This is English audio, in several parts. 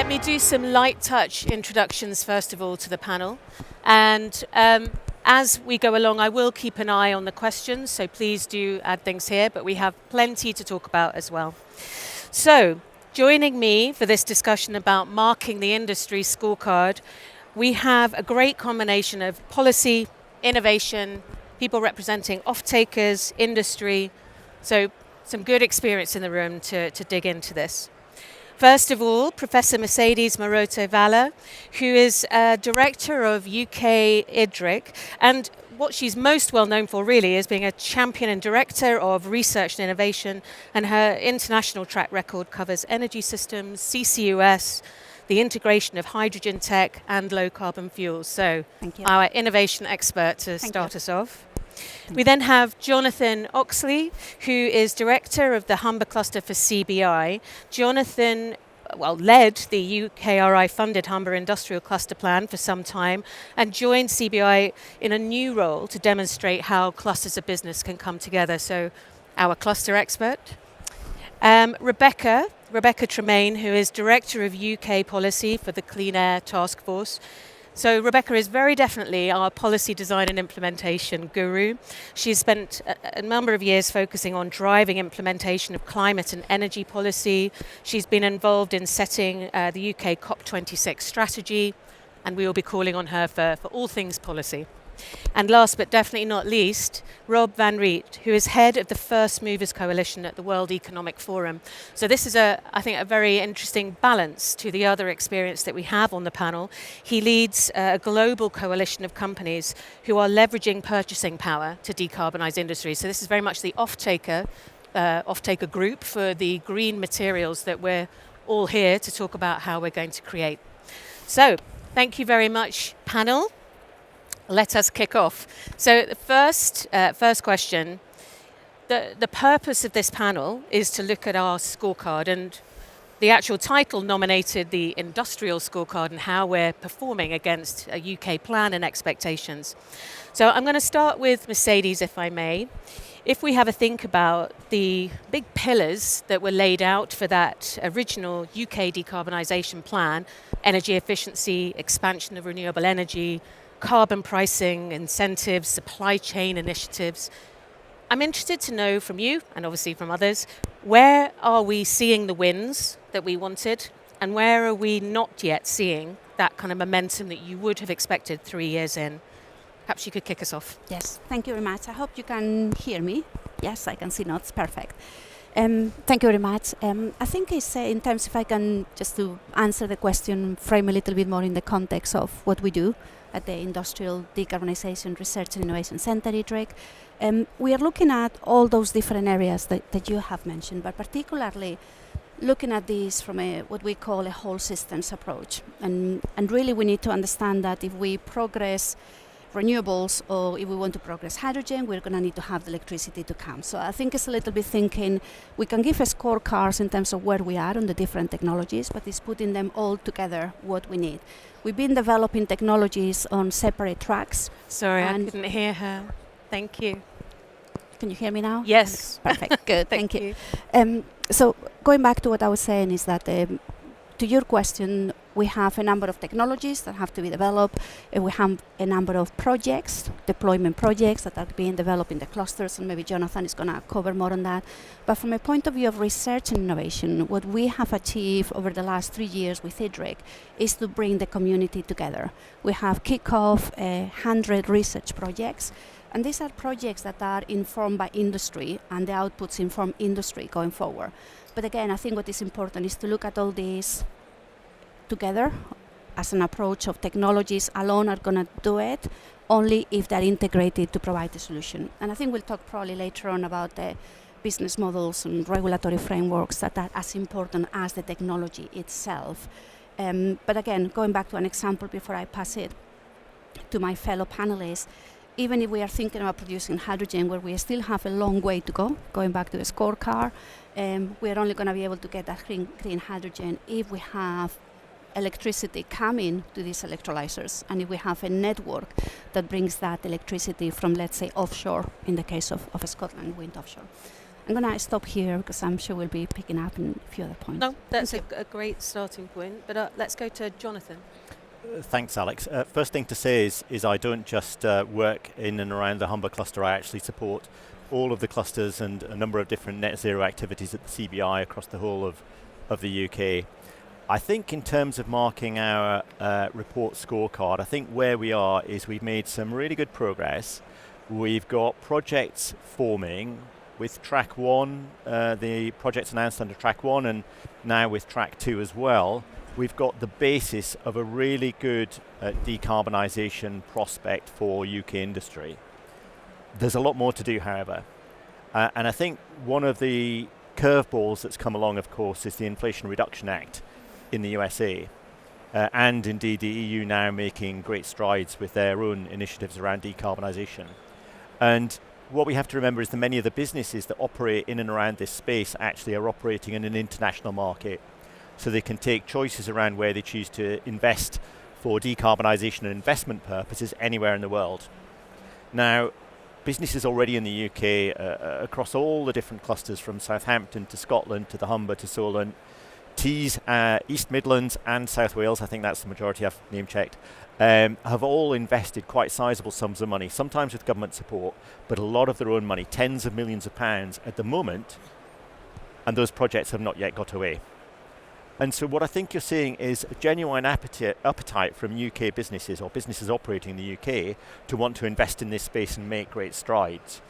Let me do some light touch introductions first of all to the panel. And as we go along, I will keep an eye on the questions, so please do add things here, but we have plenty to talk about as well. So, joining me for this discussion about marking the industry scorecard, we have a great combination of policy, innovation, people representing off-takers, industry, so some good experience in the room to dig into this. First of all, Professor Mercedes Maroto-Valer, who is Director of UK IDRIC, and what she's most well known for really is being a champion and director of research and innovation, and her international track record covers energy systems, CCUS, the integration of hydrogen tech and low carbon fuels. So our innovation expert to start us off. We then have Jonathan Oxley, who is director of the Humber cluster for CBI. Jonathan led the UKRI-funded Humber Industrial Cluster Plan for some time and joined CBI in a new role to demonstrate how clusters of business can come together. So our cluster expert. Rebecca Tremain, who is Director of UK Policy for the Clean Air Task Force. So Rebecca is very definitely our policy design and implementation guru. She's spent a number of years focusing on driving implementation of climate and energy policy. She's been involved in setting the UK COP26 strategy, and we will be calling on her for all things policy. And last but definitely not least, Rob van Riet, who is head of the First Movers Coalition at the World Economic Forum. So this is, I think, a very interesting balance to the other experience that we have on the panel. He leads a global coalition of companies who are leveraging purchasing power to decarbonize industry. So this is very much the off-taker group for the green materials that we're all here to talk about how we're going to create. So thank you very much, panel. Let us kick off. So the first question, the purpose of this panel is to look at our scorecard, and the actual title nominated the industrial scorecard and how we're performing against a UK plan and expectations. So I'm going to start with Mercedes, if I may. If we have a think about the big pillars that were laid out for that original UK decarbonisation plan, energy efficiency, expansion of renewable energy, carbon pricing, incentives, supply chain initiatives. I'm interested to know from you, and obviously from others, where are we seeing the wins that we wanted, and where are we not yet seeing that kind of momentum that you would have expected 3 years in? Perhaps you could kick us off. Yes, thank you very much. I hope you can hear me. Yes, I can see notes, perfect. Thank you very much. I think it's in terms, if I can just to answer the question, frame a little bit more in the context of what we do at the Industrial Decarbonisation Research and Innovation Centre, IDRIC. We are looking at all those different areas that you have mentioned, but particularly looking at this from what we call a whole systems approach. And really we need to understand that if we progress renewables or if we want to progress hydrogen, we're going to need to have the electricity to come. So I think it's a little bit thinking we can give a scorecards in terms of where we are on the different technologies, but it's putting them all together what we need. We've been developing technologies on separate tracks. Sorry, I couldn't hear her. Thank you. Can you hear me now? Yes. Perfect. Good. Thank you. So going back to what I was saying is that to your question, we have a number of technologies that have to be developed. We have a number of projects, deployment projects that are being developed in the clusters, and maybe Jonathan is going to cover more on that. But from a point of view of research and innovation, what we have achieved over the last 3 years with IDRIC is to bring the community together. We have kicked off 100 research projects, and these are projects that are informed by industry, and the outputs inform industry going forward. But again, I think what is important is to look at all these together as an approach of technologies alone are going to do it only if they're integrated to provide the solution. And I think we'll talk probably later on about the business models and regulatory frameworks that are as important as the technology itself. But again, going back to an example before I pass it to my fellow panelists, even if we are thinking about producing hydrogen where we still have a long way to go, going back to the scorecard, we are only going to be able to get that green hydrogen if we have electricity coming to these electrolyzers, and if we have a network that brings that electricity from, let's say, offshore, in the case of Scotland, wind offshore. I'm going to stop here because I'm sure we'll be picking up in a few other points. No, that's a great starting point. But let's go to Jonathan. Thanks, Alex. First thing to say is I don't just work in and around the Humber cluster. I actually support all of the clusters and a number of different net zero activities at the CBI across the whole of the UK. I think in terms of marking our report scorecard, I think where we are is we've made some really good progress. We've got projects forming with track 1, the projects announced under track 1, and now with track 2 as well. We've got the basis of a really good decarbonisation prospect for UK industry. There's a lot more to do, however. And I think one of the curveballs that's come along, of course, is the Inflation Reduction Act in the USA. And indeed the EU now making great strides with their own initiatives around decarbonisation. And what we have to remember is that many of the businesses that operate in and around this space actually are operating in an international market. So they can take choices around where they choose to invest for decarbonisation and investment purposes anywhere in the world. Now, businesses already in the UK across all the different clusters from Southampton to Scotland to the Humber to Solent, Tees, East Midlands and South Wales, I think that's the majority I've name checked, have all invested quite sizable sums of money, sometimes with government support, but a lot of their own money, tens of millions of pounds at the moment, and those projects have not yet got away. And so what I think you're seeing is a genuine appetite from UK businesses or businesses operating in the UK to want to invest in this space and make great strides.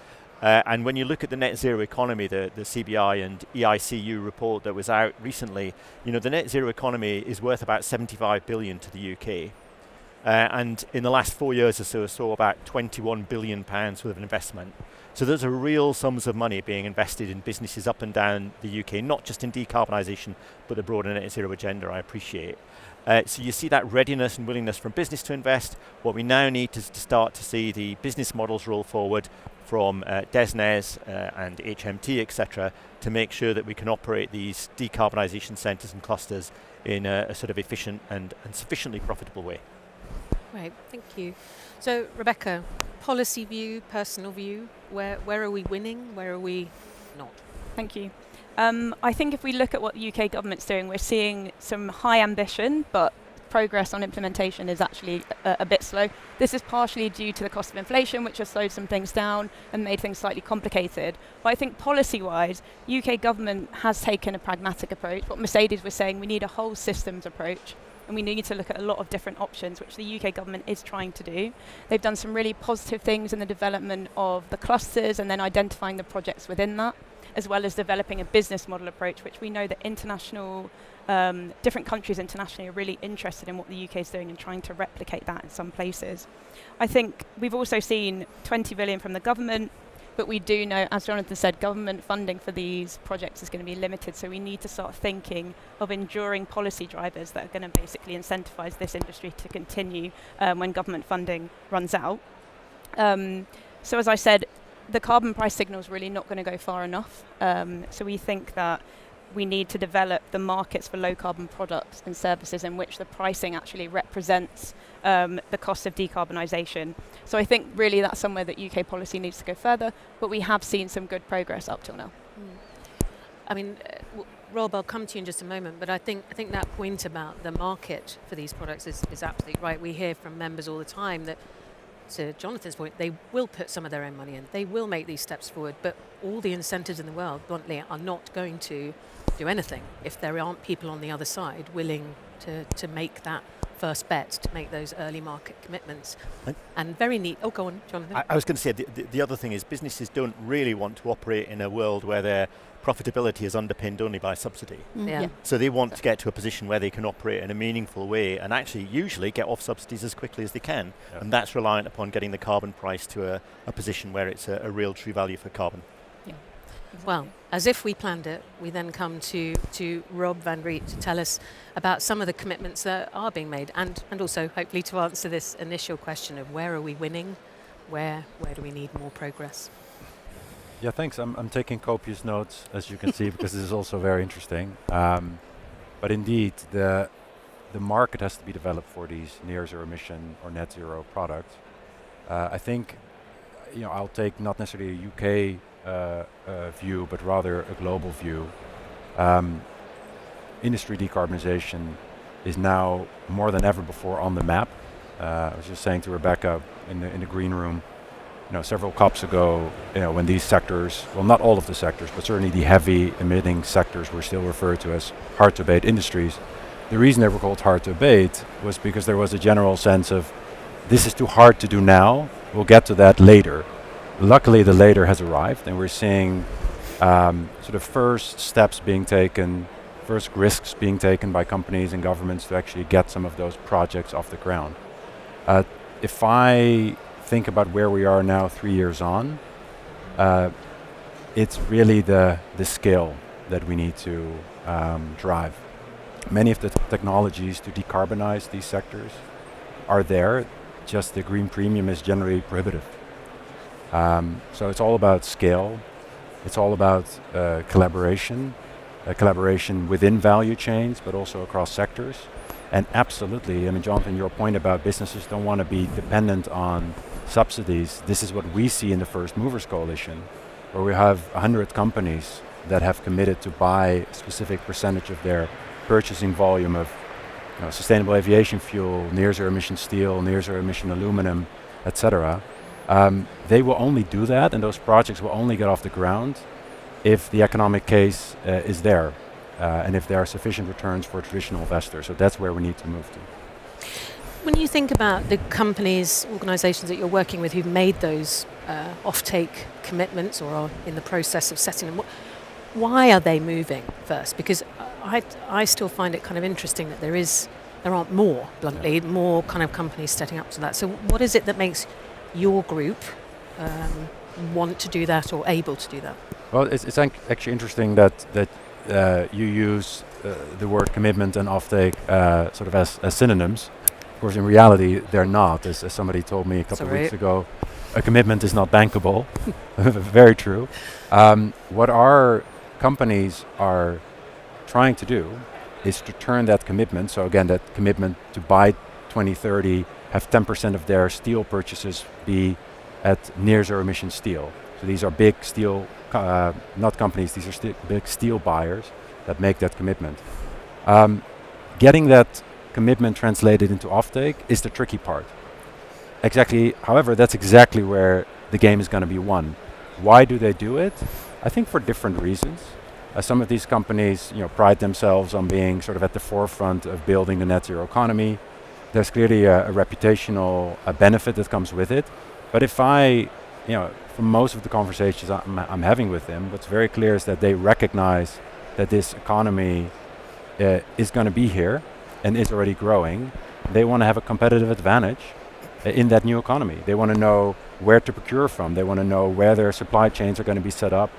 And when you look at the net zero economy, the CBI and EICU report that was out recently, the net zero economy is worth about 75 billion to the UK. And in the last 4 years or so, saw about 21 billion pounds worth of investment. So those are real sums of money being invested in businesses up and down the UK, not just in decarbonisation, but the broader net zero agenda, I appreciate. So you see that readiness and willingness from business to invest. What we now need is to start to see the business models roll forward from DESNES and HMT, etc., to make sure that we can operate these decarbonisation centres and clusters in a sort of efficient and sufficiently profitable way. Right, thank you. So, Rebecca, policy view, personal view, where are we winning, where are we not? Thank you. I think if we look at what the UK government's doing, we're seeing some high ambition, but progress on implementation is actually a bit slow. This is partially due to the cost of inflation, which has slowed some things down and made things slightly complicated. But I think policy-wise, UK government has taken a pragmatic approach. What Mercedes was saying, we need a whole systems approach. And we need to look at a lot of different options, which the UK government is trying to do. They've done some really positive things in the development of the clusters and then identifying the projects within that, as well as developing a business model approach, which we know that different countries internationally are really interested in what the UK is doing and trying to replicate that in some places. I think we've also seen 20 billion from the government, but we do know, as Jonathan said, government funding for these projects is going to be limited, so we need to start thinking of enduring policy drivers that are going to basically incentivise this industry to continue when government funding runs out. So as I said, the carbon price signal is really not going to go far enough, so we think that we need to develop the markets for low carbon products and services in which the pricing actually represents the cost of decarbonisation. So I think really that's somewhere that UK policy needs to go further, but we have seen some good progress up till now. I mean, Rob, I'll come to you in just a moment, but I think that point about the market for these products is absolutely right. We hear from members all the time that, to Jonathan's point, they will put some of their own money in. They will make these steps forward, but all the incentives in the world, bluntly, are not going to do anything if there aren't people on the other side willing to make that first bet, to make those early market commitments. And very neat. Oh, go on, Jonathan. I was going to say the other thing is businesses don't really want to operate in a world where their profitability is underpinned only by subsidy. Yeah. So they want to get to a position where they can operate in a meaningful way and actually usually get off subsidies as quickly as they can. Yeah. And that's reliant upon getting the carbon price to a position where it's a real true value for carbon. Yeah. Well, as if we planned it, we then come to Rob van Riet to tell us about some of the commitments that are being made and also hopefully to answer this initial question of where are we winning, where do we need more progress? Yeah, thanks. I'm taking copious notes, as you can see, because this is also very interesting. But indeed, the market has to be developed for these near zero emission or net zero products. I think, I'll take not necessarily a UK view, but rather a global view. Industry decarbonization is now more than ever before on the map. I was just saying to Rebecca in the green room, several COPs ago, when these sectors, well, not all of the sectors, but certainly the heavy emitting sectors were still referred to as hard to abate industries. The reason they were called hard to abate was because there was a general sense of, this is too hard to do now, we'll get to that later. Luckily, the later has arrived, and we're seeing sort of first steps being taken, first risks being taken by companies and governments to actually get some of those projects off the ground. If I think about where we are now 3 years on, it's really the scale that we need to drive. Many of the technologies to decarbonize these sectors are there, just the green premium is generally prohibitive. So it's all about scale, it's all about collaboration within value chains, but also across sectors. And absolutely, Jonathan, your point about businesses don't want to be dependent on subsidies. This is what we see in the First Movers Coalition, where we have 100 companies that have committed to buy a specific percentage of their purchasing volume of sustainable aviation fuel, near zero emission steel, near zero emission aluminum, etc. They will only do that, and those projects will only get off the ground if the economic case is there. And if there are sufficient returns for traditional investors. So that's where we need to move to. When you think about the companies, organisations that you're working with who've made those off-take commitments or are in the process of setting them, why are they moving first? Because I still find it kind of interesting that there aren't more, bluntly, more kind of companies setting up to that. So what is it that makes your group want to do that or able to do that? Well, it's actually interesting that you use the word commitment and offtake sort of as synonyms. Of course, in reality, they're not. As somebody told me a couple of weeks ago, a commitment is not bankable. Very true. What our companies are trying to do is to turn that commitment, so again, that commitment to by 2030 have 10% of their steel purchases be at near zero emission steel. So these are big steel, not companies, these are big steel buyers that make that commitment. Getting that commitment translated into offtake is the tricky part. However, that's exactly where the game is going to be won. Why do they do it? I think for different reasons. Some of these companies, pride themselves on being sort of at the forefront of building the net zero economy. There's clearly a reputational benefit that comes with it. But if from most of the conversations I'm having with them, what's very clear is that they recognize that this economy is going to be here and is already growing. They want to have a competitive advantage in that new economy. They want to know where to procure from. They want to know where their supply chains are going to be set up,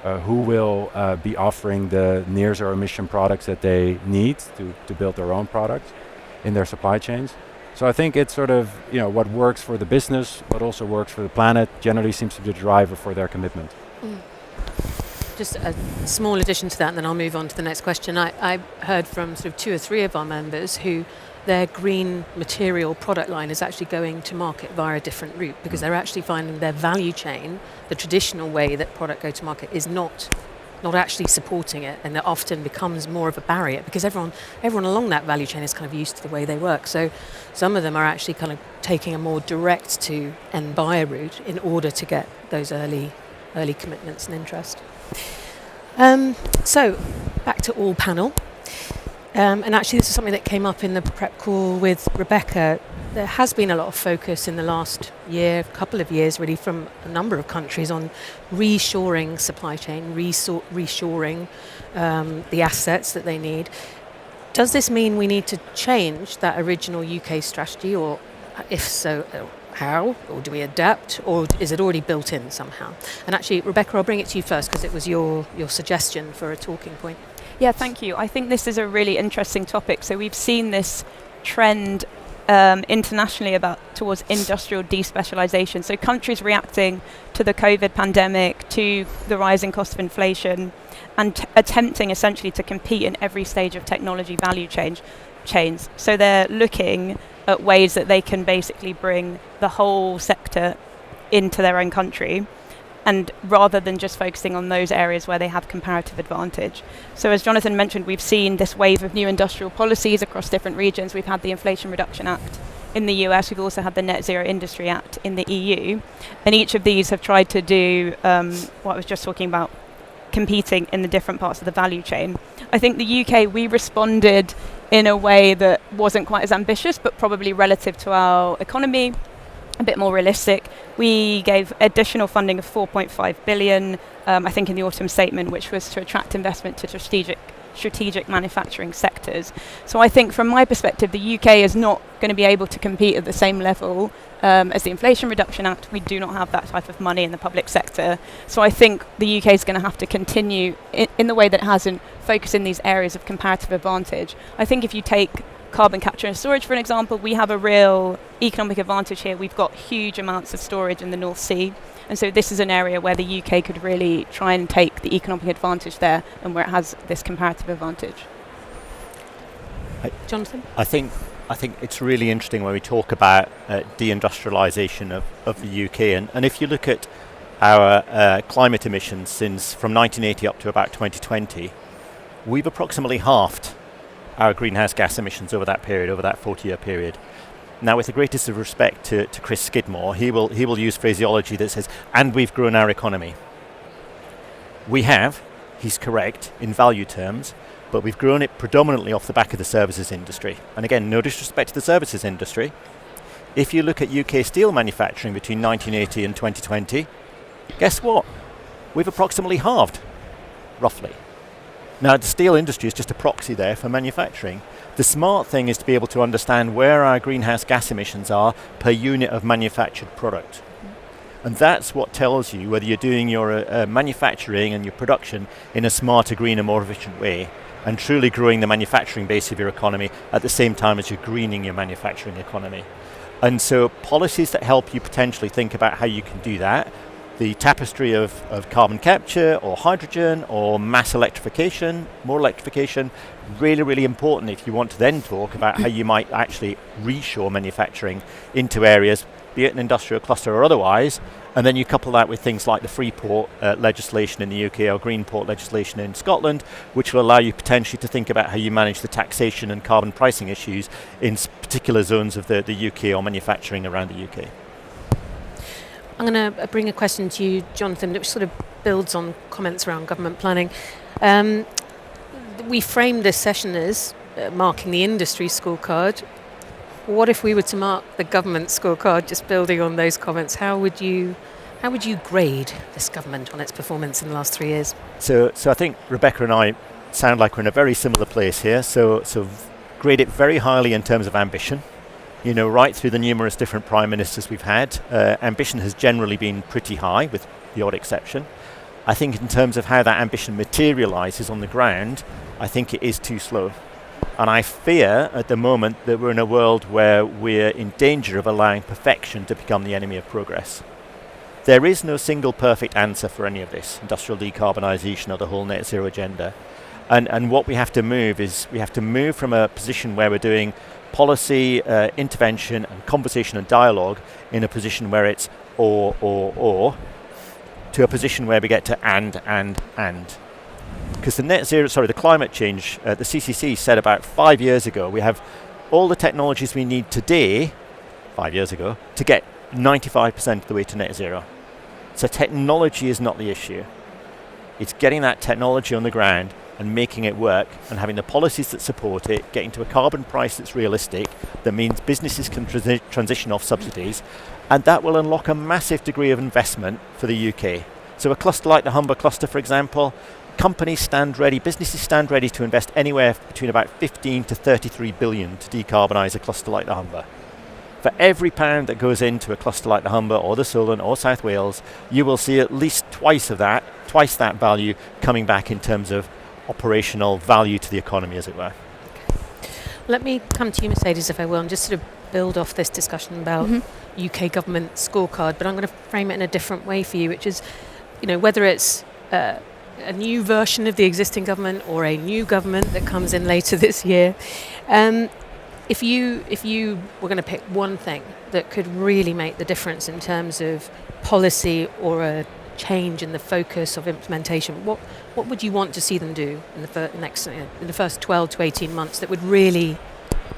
who will be offering the near zero emission products that they need to build their own products in their supply chains. So I think it's sort of what works for the business, what also works for the planet, generally seems to be the driver for their commitment. Just a small addition to that, and then I'll move on to the next question. I heard from sort of 2 or 3 of our members who their green material product line is actually going to market via a different route because they're actually finding their value chain, the traditional way that product go to market, is not actually supporting it, and it often becomes more of a barrier because everyone along that value chain is kind of used to the way they work. So some of them are actually kind of taking a more direct to end buyer route in order to get those early commitments and interest. So back to all panel. And actually this is something that came up in the prep call with Rebecca. There has been a lot of focus in the last couple of years really from a number of countries on reshoring supply chain, reshoring the assets that they need. Does this mean we need to change that original UK strategy, or if so, how? Or do we adapt, or is it already built in somehow? And actually, Rebecca, I'll bring it to you first because it was your suggestion for a talking point. Yeah, thank you. I think this is a really interesting topic. So we've seen this trend internationally towards industrial despecialization. So countries reacting to the COVID pandemic, to the rising cost of inflation, and attempting essentially to compete in every stage of technology value chains. So they're looking at ways that they can basically bring the whole sector into their own country. and rather than just focusing on those areas where they have comparative advantage. So as Jonathan mentioned, we've seen this wave of new industrial policies across different regions. We've had the Inflation Reduction Act in the US, we've also had the Net Zero Industry Act in the EU, and each of these have tried to do what I was just talking about, competing in the different parts of the value chain. I think the UK, we responded in a way that wasn't quite as ambitious, but probably relative to our economy, a bit more realistic. We gave additional funding of 4.5 billion, I think in the autumn statement, which was to attract investment to strategic manufacturing sectors. So I think from my perspective, the UK is not going to be able to compete at the same level as the Inflation Reduction Act. We do not have that type of money in the public sector. So I think the UK is going to have to continue in the way that it has and focus in these areas of comparative advantage. I think if you take carbon capture and storage, for an example, we have a real economic advantage here. We've got huge amounts of storage in the North Sea. And so this is an area where the UK could really try and take the economic advantage there and where it has this comparative advantage. Jonathan? I think it's really interesting when we talk about deindustrialisation of the UK. And if you look at our climate emissions from 1980 up to about 2020, we've approximately halved our greenhouse gas emissions over that period, over that 40-year period. Now, with the greatest of respect to Chris Skidmore, he will use phraseology that says, and we've grown our economy. We have, he's correct, in value terms, but we've grown it predominantly off the back of the services industry. And again, no disrespect to the services industry. If you look at UK steel manufacturing between 1980 and 2020, guess what? We've approximately halved, roughly. Now, the steel industry is just a proxy there for manufacturing. The smart thing is to be able to understand where our greenhouse gas emissions are per unit of manufactured product. And that's what tells you whether you're doing your manufacturing and your production in a smarter, greener, more efficient way, and truly growing the manufacturing base of your economy at the same time as you're greening your manufacturing economy. And so policies that help you potentially think about how you can do that, the tapestry of carbon capture or hydrogen or mass electrification, more electrification, really, really important if you want to then talk about how you might actually reshore manufacturing into areas, be it an industrial cluster or otherwise, and then you couple that with things like the free port legislation in the UK or green port legislation in Scotland, which will allow you potentially to think about how you manage the taxation and carbon pricing issues in particular zones of the UK or manufacturing around the UK. I'm going to bring a question to you, Jonathan, which sort of builds on comments around government planning. We framed this session as marking the industry scorecard. What if we were to mark the government scorecard, just building on those comments? How would you grade this government on its performance in the last 3 years? So I think Rebecca and I sound like we're in a very similar place here. So grade it very highly in terms of ambition. You know, right through the numerous different prime ministers we've had, ambition has generally been pretty high, with the odd exception. I think in terms of how that ambition materialises on the ground, I think it is too slow. And I fear at the moment that we're in a world where we're in danger of allowing perfection to become the enemy of progress. There is no single perfect answer for any of this, industrial decarbonisation or the whole net zero agenda. And what we have to move is, we have to move from a position where we're doing policy, intervention and conversation and dialogue in a position where it's or, to a position where we get to and. Because the climate change, the CCC said about 5 years ago, we have all the technologies we need today, 5 years ago, to get 95% of the way to net zero. So technology is not the issue. It's getting that technology on the ground and making it work and having the policies that support it, getting to a carbon price that's realistic, that means businesses can transition off subsidies, and that will unlock a massive degree of investment for the UK. So a cluster like the Humber cluster, for example, companies stand ready, businesses stand ready to invest anywhere between about 15 to 33 billion to decarbonise a cluster like the Humber. For every pound that goes into a cluster like the Humber or the Solent or South Wales, you will see at least twice that value coming back in terms of operational value to the economy, as it were. Let me come to you, Mercedes, if I will, and just sort of build off this discussion about UK government scorecard, but I'm going to frame it in a different way for you, which is, you know, whether it's a new version of the existing government or a new government that comes in later this year. If you were going to pick one thing that could really make the difference in terms of policy or change in the focus of implementation, what would you want to see them do in the first 12 to 18 months that would really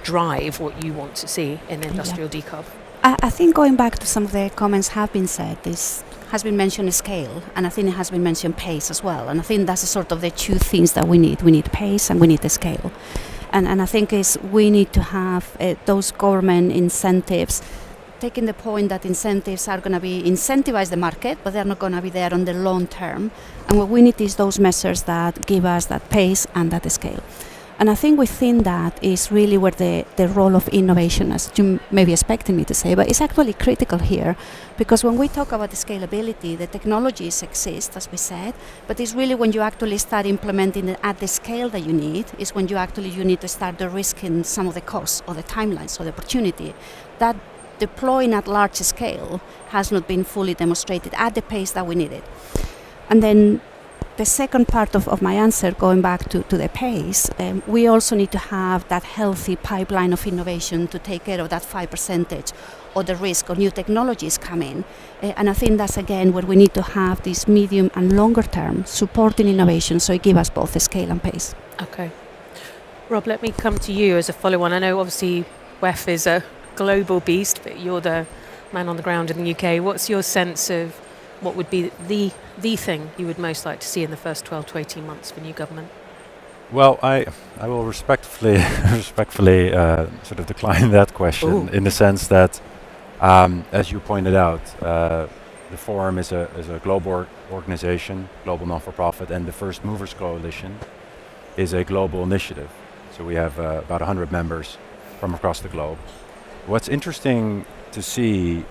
drive what you want to see in industrial decarb? I think going back to some of the comments have been said, this has been mentioned scale, and I think it has been mentioned pace as well. And I think that's sort of the two things that we need. We need pace and we need the scale. And I think we need to have those government incentives, taking the point that incentives are going to be incentivize the market, but they're not going to be there on the long term. And what we need is those measures that give us that pace and that scale. And I think within that is really where the role of innovation, as you may be expecting me to say, but it's actually critical here, because when we talk about the scalability, the technologies exist, as we said, but it's really when you actually start implementing it at the scale that you need, is when you need to start de-risking some of the costs or the timelines or the opportunity. That deploying at large scale has not been fully demonstrated at the pace that we need it. And then the second part of my answer, going back to the pace, we also need to have that healthy pipeline of innovation to take care of that 5% of the risk of new technologies coming. And I think that's again where we need to have this medium and longer term supporting innovation, so it gives us both the scale and pace. Okay. Rob, let me come to you as a follow-on. I know obviously WEF is a global beast, but you're the man on the ground in the UK. What's your sense of what would be the thing you would most like to see in the first 12 to 18 months for new government? Well, I will respectfully sort of decline that question. Ooh. In the sense that, as you pointed out, the Forum is a global organization, global non-for-profit, and the First Movers Coalition is a global initiative. So we have about 100 members from across the globe. What's interesting to see,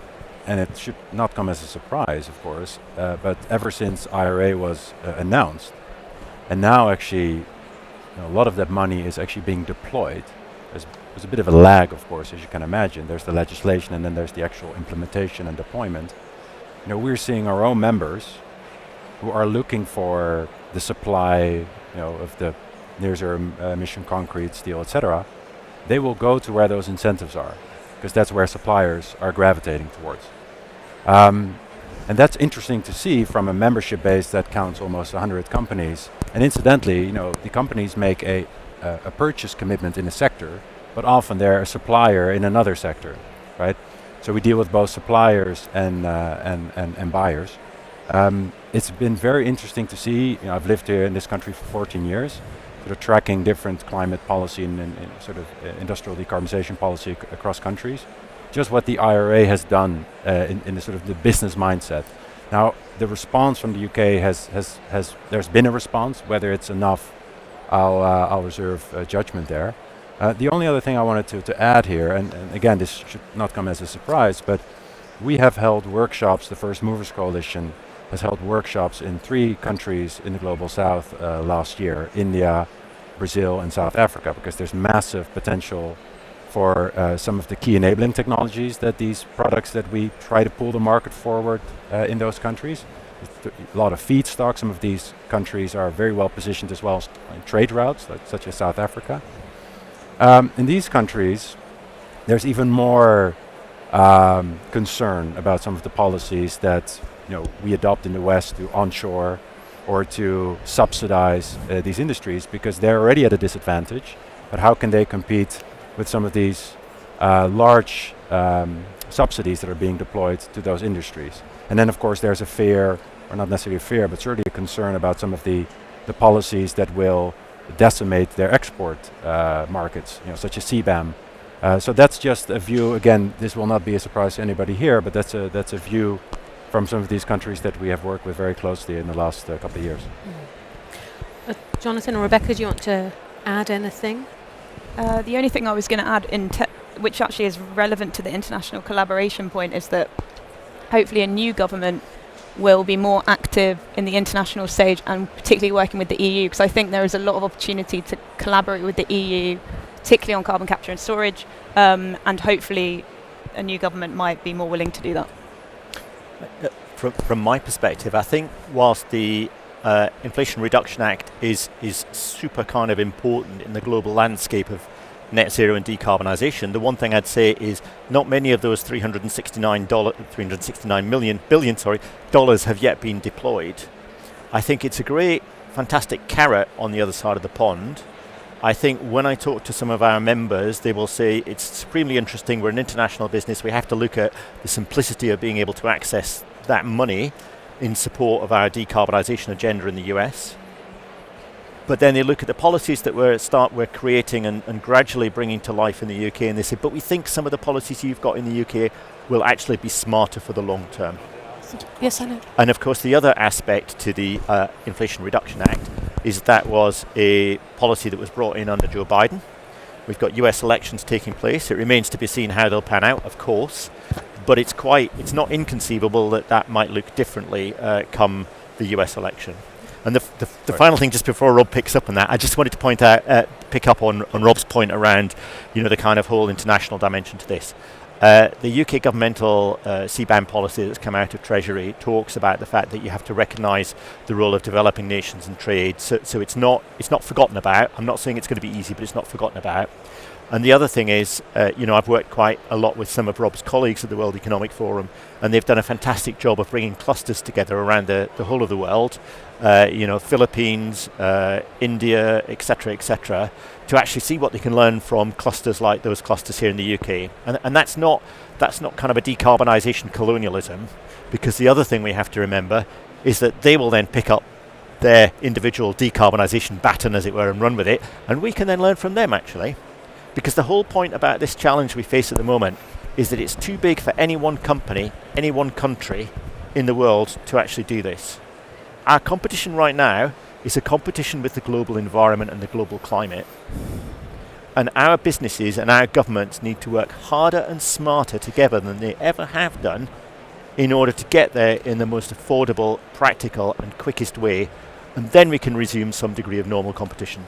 and it should not come as a surprise, of course, but ever since IRA was announced, and now actually a lot of that money is actually being deployed. There's a bit of a lag, of course, as you can imagine. There's the legislation and then there's the actual implementation and deployment. We're seeing our own members who are looking for the supply of the near zero emission concrete, steel, etc. They will go to where those incentives are, because that's where suppliers are gravitating towards. And that's interesting to see from a membership base that counts almost 100 companies. And incidentally, the companies make a purchase commitment in a sector, but often they're a supplier in another sector, right? So we deal with both suppliers and buyers. It's been very interesting to see. I've lived here in this country for 14 years, sort of tracking different climate policy and sort of industrial decarbonization policy across countries. Just what the IRA has done in the sort of the business mindset. Now, the response from the UK there's been a response. Whether it's enough, I'll reserve judgment there. The only other thing I wanted to add here, and again, this should not come as a surprise, but we have held workshops. The First Movers Coalition has held workshops in 3 countries in the Global South last year: India, Brazil, and South Africa, because there's massive potential for some of the key enabling technologies that these products that we try to pull the market forward in those countries. A lot of feedstock. Some of these countries are very well positioned as well in trade routes, such as South Africa. In these countries, there's even more concern about some of the policies that we adopt in the West to onshore or to subsidize these industries, because they're already at a disadvantage. But how can they compete with some of these large subsidies that are being deployed to those industries? And then, of course, there's a fear, or not necessarily a fear, but certainly a concern about some of the policies that will decimate their export markets, such as CBAM. So that's just a view. Again, this will not be a surprise to anybody here, but that's a view from some of these countries that we have worked with very closely in the last couple of years. Jonathan or Rebecca, do you want to add anything? The only thing I was going to add, which actually is relevant to the international collaboration point, is that hopefully a new government will be more active in the international stage, and particularly working with the EU, because I think there is a lot of opportunity to collaborate with the EU, particularly on carbon capture and storage, and hopefully a new government might be more willing to do that. From my perspective, I think whilst the Inflation Reduction Act is super kind of important in the global landscape of net zero and decarbonisation, the one thing I'd say is not many of those $369 billion dollars have yet been deployed. I think it's a great, fantastic carrot on the other side of the pond. I think when I talk to some of our members, they will say it's supremely interesting. We're an international business. We have to look at the simplicity of being able to access that money in support of our decarbonisation agenda in the US. But then they look at the policies that we're creating and gradually bringing to life in the UK, and they say, but we think some of the policies you've got in the UK will actually be smarter for the long term. Yes, I know. And of course, the other aspect to the Inflation Reduction Act is that was a policy that was brought in under Joe Biden. We've got US elections taking place. It remains to be seen how they'll pan out, of course, but it's not inconceivable that might look differently come the US election. And the final thing, just before Rob picks up on that, I just wanted to pick up on Rob's point around, the kind of whole international dimension to this. The UK governmental CBAM policy that's come out of Treasury talks about the fact that you have to recognise the role of developing nations in trade. So it's not forgotten about. I'm not saying it's going to be easy, but it's not forgotten about. And the other thing is, I've worked quite a lot with some of Rob's colleagues at the World Economic Forum, and they've done a fantastic job of bringing clusters together around the whole of the world, Philippines, India, etc., to actually see what they can learn from clusters like those clusters here in the UK. And that's not kind of a decarbonisation colonialism, because the other thing we have to remember is that they will then pick up their individual decarbonisation baton, as it were, and run with it, and we can then learn from them, actually. Because the whole point about this challenge we face at the moment is that it's too big for any one company, any one country in the world to actually do this. Our competition right now is a competition with the global environment and the global climate. And our businesses and our governments need to work harder and smarter together than they ever have done in order to get there in the most affordable, practical and quickest way. And then we can resume some degree of normal competition.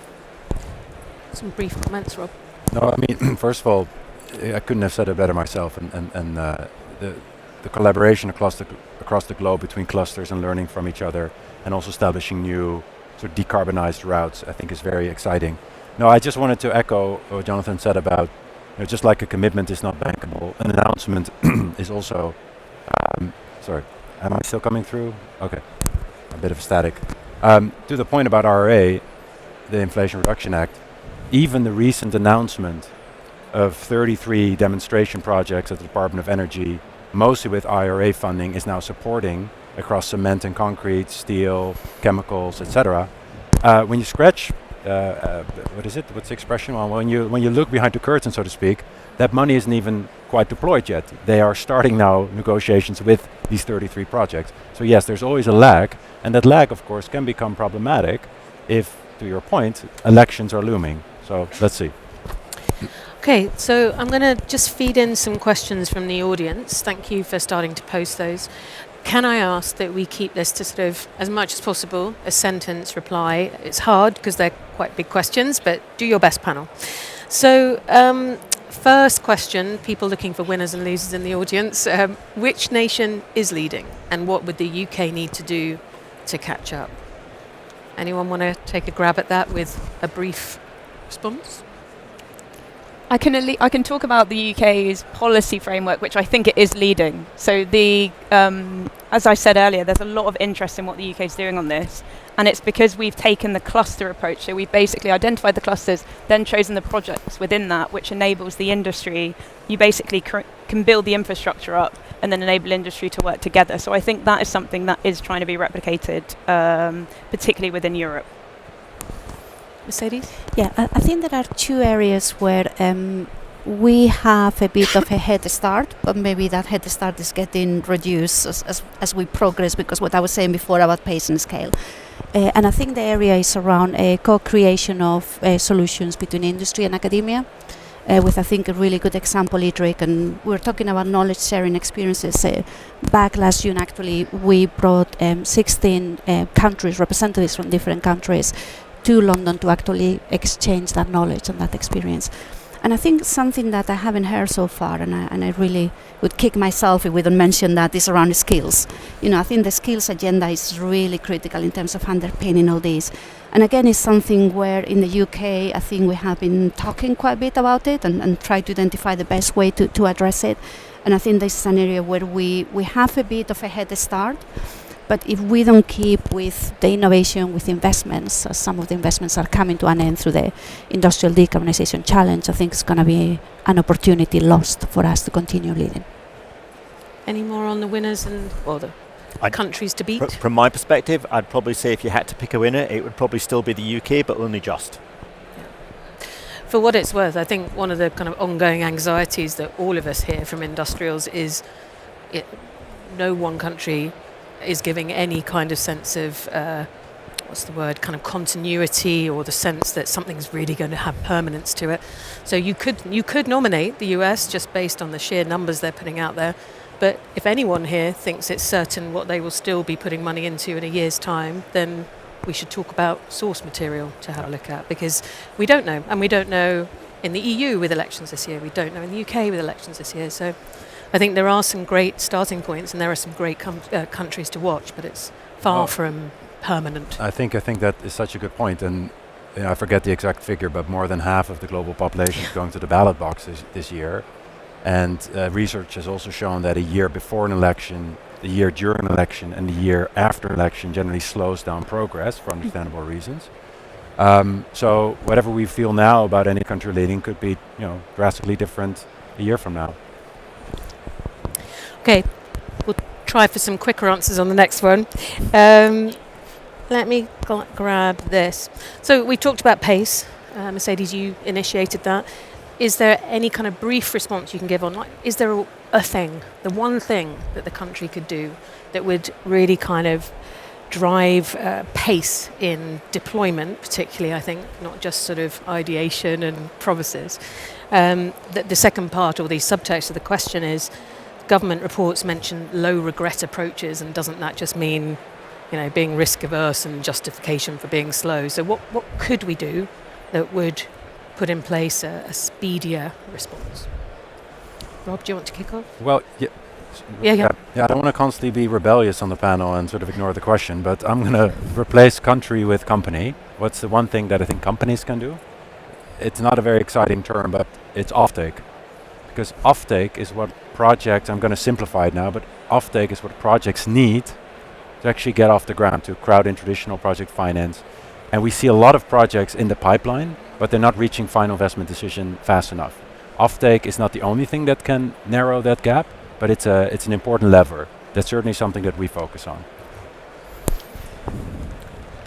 Some brief comments, Rob. No, I mean, first of all, I couldn't have said it better myself. And the collaboration across the globe between clusters and learning from each other, and also establishing new sort of decarbonised routes, I think is very exciting. No, I just wanted to echo what Jonathan said about, just like a commitment is not bankable, an announcement is also. Sorry, am I still coming through? Okay, a bit of static. To the point about RRA, the Inflation Reduction Act, even the recent announcement of 33 demonstration projects at the Department of Energy, mostly with IRA funding, is now supporting across cement and concrete, steel, chemicals, etc. When you scratch, what is it? What's the expression? Well, when you look behind the curtain, so to speak, that money isn't even quite deployed yet. They are starting now negotiations with these 33 projects. So yes, there's always a lag, and that lag, of course, can become problematic if, to your point, elections are looming. So let's see. Okay, so I'm going to just feed in some questions from the audience. Thank you for starting to post those. Can I ask that we keep this to sort of, as much as possible, a sentence reply? It's hard because they're quite big questions, but do your best, panel. So, first question, people looking for winners and losers in the audience. Which nation is leading, and what would the UK need to do to catch up? Anyone want to take a grab at that with a brief response? I can talk about the UK's policy framework, which I think it is leading. So as I said earlier, there's a lot of interest in what the UK is doing on this, and it's because we've taken the cluster approach. So we've basically identified the clusters, then chosen the projects within that, which enables the industry. You basically can build the infrastructure up and then enable industry to work together. So I think that is something that is trying to be replicated, particularly within Europe. Mercedes? Yeah, I think there are two areas where we have a bit of a head start, but maybe that head start is getting reduced as we progress, because what I was saying before about pace and scale. And I think the area is around a co-creation of solutions between industry and academia, with I think a really good example, IDRIC, and we're talking about knowledge sharing experiences. Back last June, actually, we brought 16 countries, representatives from different countries, to London to actually exchange that knowledge and that experience. And I think something that I haven't heard so far, and I really would kick myself if we don't mention that, is around skills. I think the skills agenda is really critical in terms of underpinning all this. And again, it's something where in the UK, I think we have been talking quite a bit about it and try to identify the best way to address it. And I think this is an area where we have a bit of a head start. But if we don't keep with the innovation, with investments, as some of the investments are coming to an end through the Industrial Decarbonisation Challenge, I think it's going to be an opportunity lost for us to continue leading. Any more on the winners and the countries to beat? From my perspective, I'd probably say if you had to pick a winner, it would probably still be the UK, but only just. For what it's worth, I think one of the kind of ongoing anxieties that all of us hear from industrials is no one country is giving any kind of sense of kind of continuity, or the sense that something's really going to have permanence to it. So you could nominate the US just based on the sheer numbers they're putting out there, but if anyone here thinks it's certain what they will still be putting money into in a year's time, then we should talk about source material to have a look at, because we don't know, and we don't know in the EU with elections this year, we don't know in the UK with elections this year. So I think there are some great starting points, and there are some great countries to watch, but it's far from permanent. I think that is such a good point, and I forget the exact figure, but more than half of the global population is going to the ballot box this year. And research has also shown that a year before an election, the year during an election, and the year after election generally slows down progress for understandable reasons. So whatever we feel now about any country leading could be, drastically different a year from now. Okay, we'll try for some quicker answers on the next one. Let me grab this. So we talked about pace. Mercedes, you initiated that. Is there any kind of brief response you can give on, is there a thing, the one thing that the country could do that would really kind of drive pace in deployment, particularly, I think, not just sort of ideation and promises? The second part, or the subtext of the question, is government reports mention low regret approaches, and doesn't that just mean, being risk averse and justification for being slow? So what could we do that would put in place a speedier response? Rob, do you want to kick off? Well, yeah, I don't want to constantly be rebellious on the panel and sort of ignore the question, but I'm going to replace country with company. What's the one thing that I think companies can do? It's not a very exciting term, but it's offtake. Because offtake is what projects, I'm going to simplify it now, but offtake is what projects need to actually get off the ground, to crowd in traditional project finance. And we see a lot of projects in the pipeline, but they're not reaching final investment decision fast enough. Offtake is not the only thing that can narrow that gap, but it's an important lever. That's certainly something that we focus on.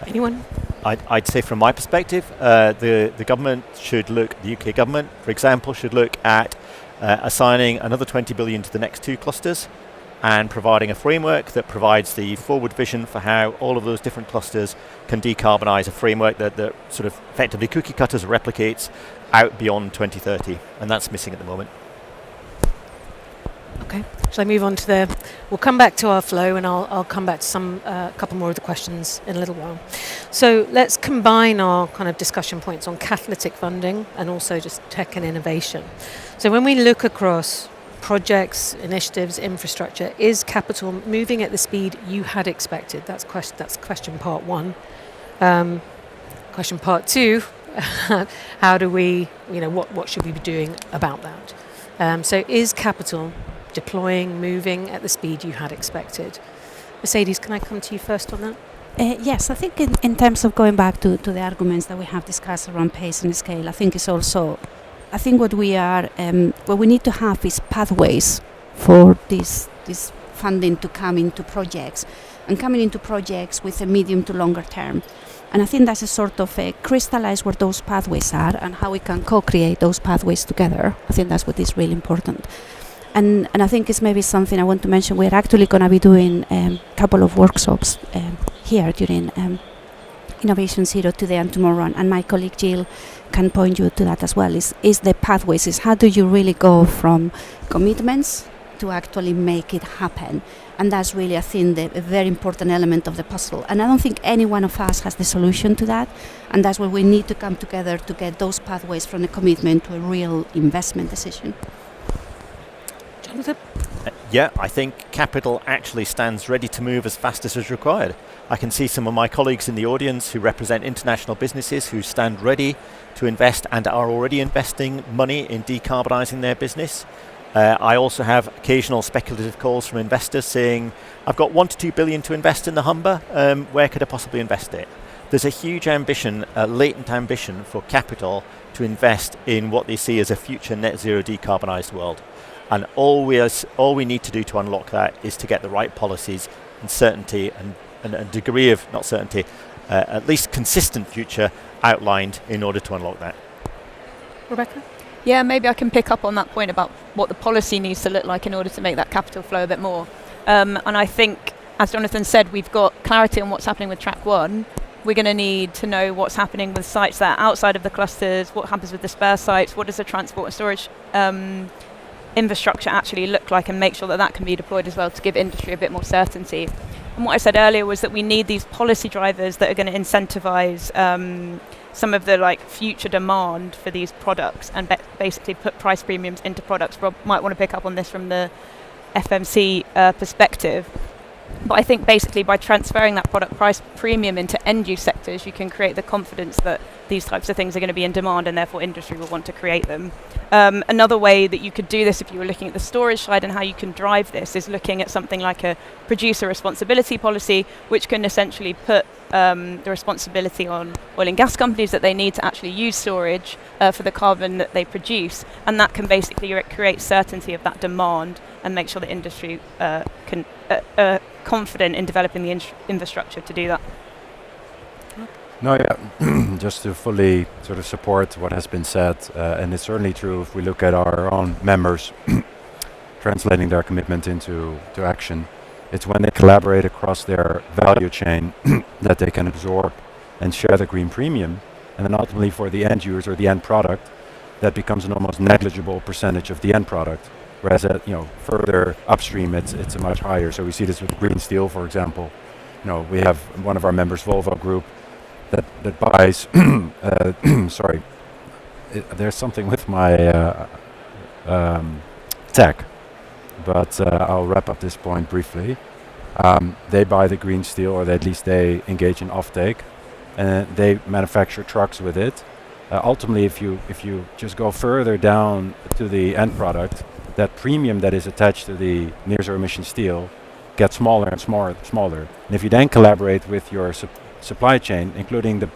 Anyone? I'd say from my perspective, the government should look, the UK government, for example, should look at assigning another 20 billion to the next two clusters and providing a framework that provides the forward vision for how all of those different clusters can decarbonise, a framework that sort of effectively cookie cutters replicates out beyond 2030, and that's missing at the moment. Okay, shall I move on to we'll come back to our flow, and I'll come back to some couple more of the questions in a little while. So let's combine our kind of discussion points on catalytic funding and also just tech and innovation. So when we look across projects, initiatives, infrastructure, is capital moving at the speed you had expected? That's question part one. Question part two, how do we, what should we be doing about that? So is capital deploying, moving at the speed you had expected? Mercedes, can I come to you first on that? Yes, I think in terms of going back to the arguments that we have discussed around pace and scale, I think it's also, what we need to have is pathways for this funding to come into projects, and coming into projects with a medium to longer term. And I think that's a sort of crystallize where those pathways are and how we can co-create those pathways together. I think that's what is really important. And I think it's maybe something I want to mention. We're actually going to be doing a couple of workshops here during Innovation Zero today and tomorrow, and my colleague Jill can point you to that as well. Is the pathways, is how do you really go from commitments to actually make it happen. And that's really, I think, a very important element of the puzzle. And I don't think any one of us has the solution to that. And that's where we need to come together to get those pathways from a commitment to a real investment decision. Jonathan? Yeah, I think capital actually stands ready to move as fast as is required. I can see some of my colleagues in the audience who represent international businesses who stand ready to invest and are already investing money in decarbonising their business. I also have occasional speculative calls from investors saying, I've got 1 to 2 billion to invest in the Humber, where could I possibly invest it? There's a huge ambition, a latent ambition for capital to invest in what they see as a future net zero decarbonised world. And all we need to do to unlock that is to get the right policies and certainty and a degree of, not certainty, at least consistent future outlined in order to unlock that. Rebecca? Yeah, maybe I can pick up on that point about what the policy needs to look like in order to make that capital flow a bit more. And I think, as Jonathan said, we've got clarity on what's happening with track 1. We're going to need to know what's happening with sites that are outside of the clusters, what happens with the spare sites, what does the transport and storage infrastructure actually look like, and make sure that that can be deployed as well to give industry a bit more certainty. And what I said earlier was that we need these policy drivers that are going to incentivize some of the future demand for these products and basically put price premiums into products. Rob might want to pick up on this from the FMC perspective. But I think basically by transferring that product price premium into end-use sectors, you can create the confidence that these types of things are going to be in demand and therefore industry will want to create them. Another way that you could do this if you were looking at the storage side and how you can drive this is looking at something like a producer responsibility policy, which can essentially put the responsibility on oil and gas companies that they need to actually use storage for the carbon that they produce. And that can basically create certainty of that demand and make sure the industry can confident in developing the infrastructure to do that. No, yeah, just to fully sort of support what has been said, and it's certainly true if we look at our own members translating their commitment into action. It's when they collaborate across their value chain that they can absorb and share the green premium, and then ultimately for the end user, the end product, that becomes an almost negligible percentage of the end product. Whereas further upstream, it's a much higher. So we see this with green steel, for example. We have one of our members, Volvo Group, that buys. Sorry, there's something with my tech, but I'll wrap up this point briefly. They buy the green steel, or at least they engage in offtake, and they manufacture trucks with it. Ultimately, if you just go further down to the end product, that premium that is attached to the near zero emission steel gets smaller and smaller. And if you then collaborate with your supply chain, including the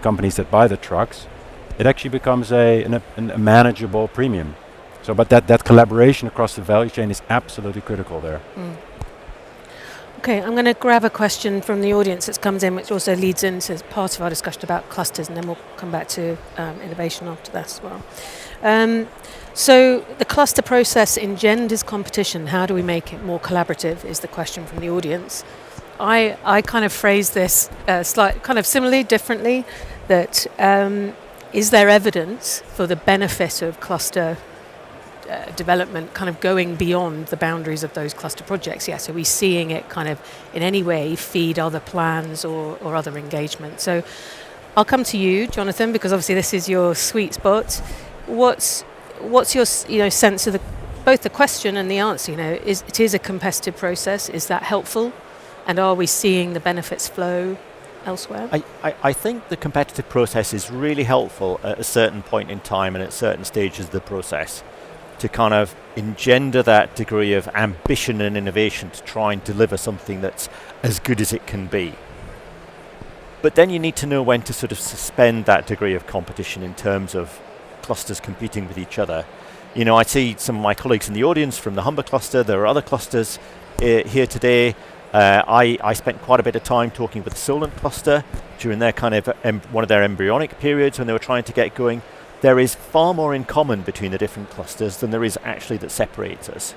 companies that buy the trucks, it actually becomes a manageable premium. So, but that collaboration across the value chain is absolutely critical there. Okay, I'm going to grab a question from the audience that's comes in, which also leads into part of our discussion about clusters, and then we'll come back to innovation after that as well. So the cluster process engenders competition. How do we make it more collaborative is the question from the audience. I kind of phrase this kind of similarly, differently, that is there evidence for the benefit of cluster development kind of going beyond the boundaries of those cluster projects? Yes, are we seeing it kind of in any way feed other plans or other engagement? So I'll come to you, Jonathan, because obviously this is your sweet spot. What's your sense of both the question and the answer? It is a competitive process. Is that helpful? And are we seeing the benefits flow elsewhere? I think the competitive process is really helpful at a certain point in time and at certain stages of the process to kind of engender that degree of ambition and innovation to try and deliver something that's as good as it can be. But then you need to know when to sort of suspend that degree of competition in terms of clusters competing with each other. I see some of my colleagues in the audience from the Humber cluster. There are other clusters here today. I spent quite a bit of time talking with the Solent cluster during their kind of one of their embryonic periods when they were trying to get going. There is far more in common between the different clusters than there is actually that separates us.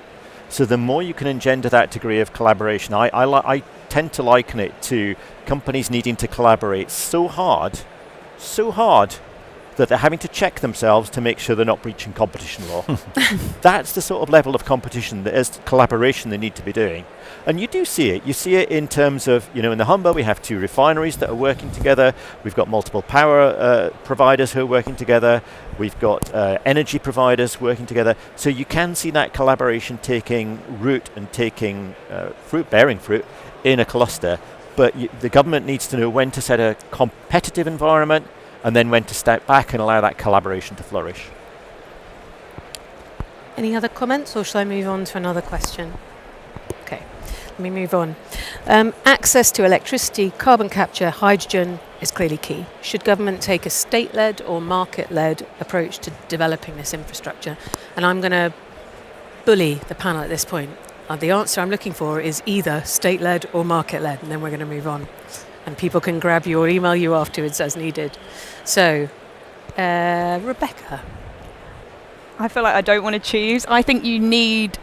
So the more you can engender that degree of collaboration, I tend to liken it to companies needing to collaborate so hard that they're having to check themselves to make sure they're not breaching competition law. That's the sort of level of competition, that is collaboration they need to be doing. And you do see it. You see it in terms of, in the Humber we have 2 refineries that are working together. We've got multiple power providers who are working together. We've got energy providers working together. So you can see that collaboration taking root and taking bearing fruit in a cluster. But the government needs to know when to set a competitive environment and then when to step back and allow that collaboration to flourish. Any other comments, or shall I move on to another question? Okay, let me move on. Access to electricity, carbon capture, hydrogen is clearly key. Should government take a state-led or market-led approach to developing this infrastructure? And I'm going to bully the panel at this point. The answer I'm looking for is either state-led or market-led, and then we're going to move on. And people can grab you or email you afterwards as needed. So, Rebecca. I feel like I don't want to choose. I think you need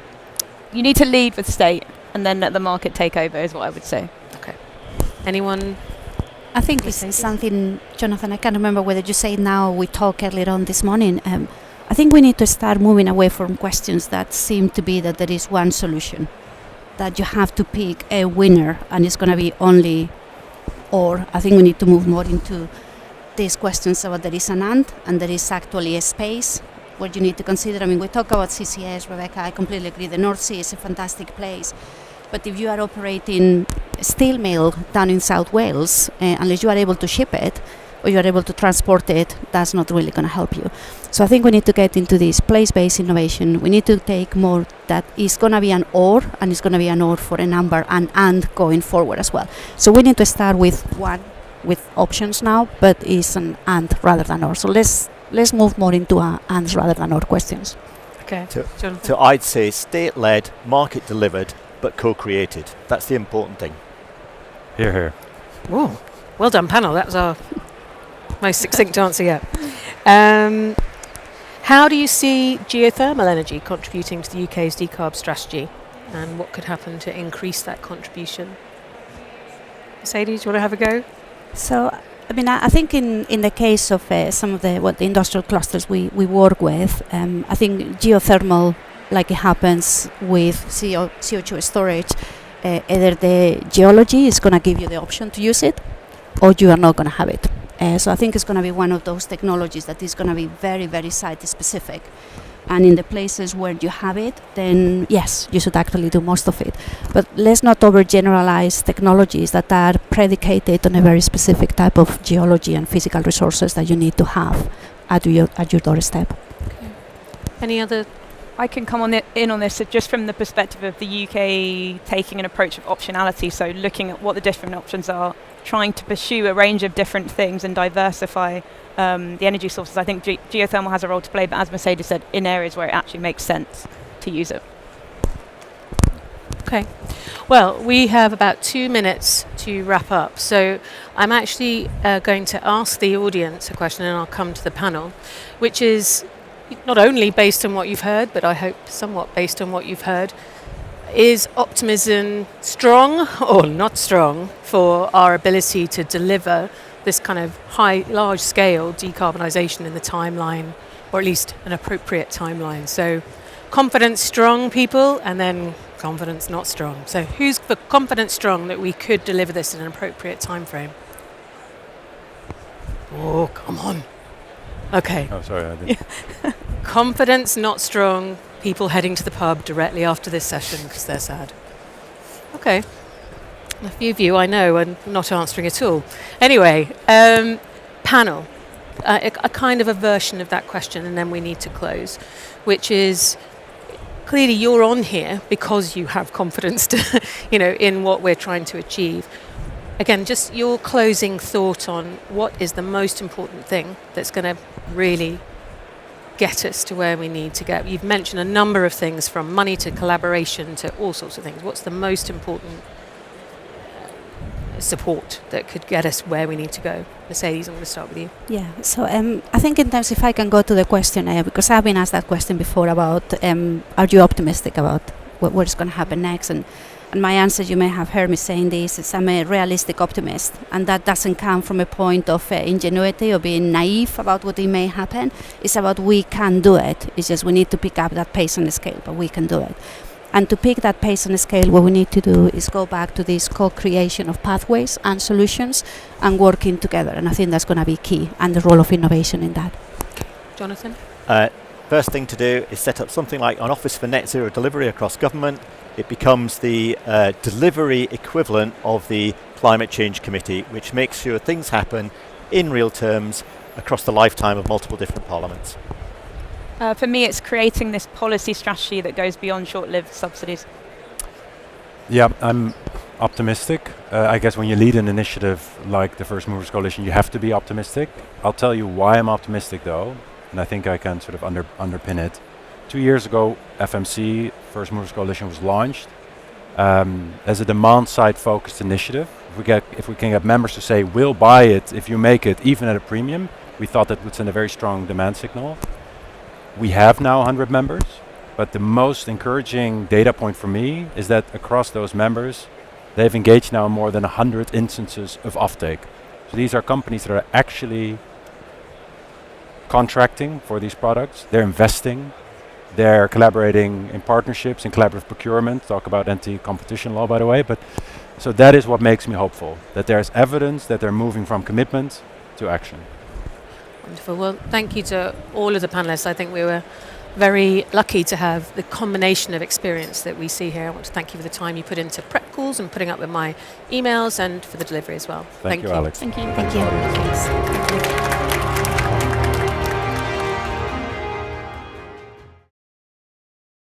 to lead with state and then let the market take over, is what I would say. Okay. Anyone? I think it's something, Jonathan, I can't remember whether you say it now or we talked earlier on this morning. I think we need to start moving away from questions that seem to be that there is one solution, that you have to pick a winner and it's going to be only or. I think we need to move more into these questions about there is an and there is actually a space where you need to consider. I mean, we talk about CCS, Rebecca, I completely agree. The North Sea is a fantastic place. But if you are operating a steel mill down in South Wales, unless you are able to ship it, or you are able to transport it, that's not really going to help you. So I think we need to get into this place-based innovation. We need to take more that is going to be an or, and it's going to be an or for a number, and going forward as well. So we need to start with options now, but it's an and rather than or. So let's move more into ands rather than or questions. Okay. So I'd say state-led, market-delivered, but co-created. That's the important thing. Hear, hear. Whoa. Well done, panel. That was our most succinct answer yet. How do you see geothermal energy contributing to the UK's decarb strategy, and what could happen to increase that contribution? Mercedes, do you want to have a go? So, I mean, I think in the case of some of the industrial clusters we work with, I think geothermal, like it happens with CO2 storage, either the geology is going to give you the option to use it, or you are not going to have it. So I think it's going to be one of those technologies that is going to be very, very site-specific. And in the places where you have it, then yes, you should actually do most of it. But let's not overgeneralize technologies that are predicated on a very specific type of geology and physical resources that you need to have at your doorstep. Okay. Any other? I can come in on this so just from the perspective of the UK taking an approach of optionality, so looking at what the different options are, trying to pursue a range of different things and diversify the energy sources. I think geothermal has a role to play, but as Mercedes said, in areas where it actually makes sense to use it. Okay. Well, we have about 2 minutes to wrap up. So I'm actually going to ask the audience a question, and I'll come to the panel, which is not only based on what you've heard, but I hope somewhat based on what you've heard. Is optimism strong or not strong for our ability to deliver this kind of large-scale decarbonisation in the timeline, or at least an appropriate timeline? So confidence strong, people, and then confidence not strong. So who's for confidence strong that we could deliver this in an appropriate time frame? Oh, come on. Okay. Oh, sorry, I didn't. Confidence not strong, people heading to the pub directly after this session because they're sad. Okay. A few of you I know are not answering at all. Anyway, panel, a kind of a version of that question, and then we need to close, which is clearly you're on here because you have confidence to, in what we're trying to achieve. Again, just your closing thought on what is the most important thing that's going to really get us to where we need to get. You've mentioned a number of things, from money to collaboration to all sorts of things. What's the most important support that could get us where we need to go? Mercedes, I'm going to start with you. Yeah, so I think in terms, if I can go to the question, because I've been asked that question before about, are you optimistic about what is going to happen next? And And my answer, you may have heard me saying this, is I'm a realistic optimist. And that doesn't come from a point of ingenuity or being naive about what it may happen. It's about we can do it. It's just we need to pick up that pace and scale, but we can do it. And to pick that pace and scale, what we need to do is go back to this co-creation of pathways and solutions and working together. And I think that's going to be key, and the role of innovation in that. Jonathan? First thing to do is set up something like an Office for Net Zero Delivery across government. It becomes the delivery equivalent of the Climate Change Committee, which makes sure things happen in real terms across the lifetime of multiple different parliaments. For me, it's creating this policy strategy that goes beyond short-lived subsidies. Yeah, I'm optimistic. I guess when you lead an initiative like the First Movers Coalition, you have to be optimistic. I'll tell you why I'm optimistic, though, and I think I can sort of underpin it. 2 years ago, FMC, First Movers Coalition, was launched as a demand-side focused initiative. If we can get members to say, we'll buy it if you make it, even at a premium, we thought that would send a very strong demand signal. We have now 100 members, but the most encouraging data point for me is that across those members, they've engaged now in more than 100 instances of offtake. So these are companies that are actually contracting for these products, they're investing, they're collaborating in partnerships, in collaborative procurement, talk about anti-competition law, by the way, but so that is what makes me hopeful, that there's evidence that they're moving from commitment to action. Wonderful. Well, thank you to all of the panelists. I think we were very lucky to have the combination of experience that we see here. I want to thank you for the time you put into prep calls and putting up with my emails, and for the delivery as well. Thank you, Alex. Thank you. Thank you.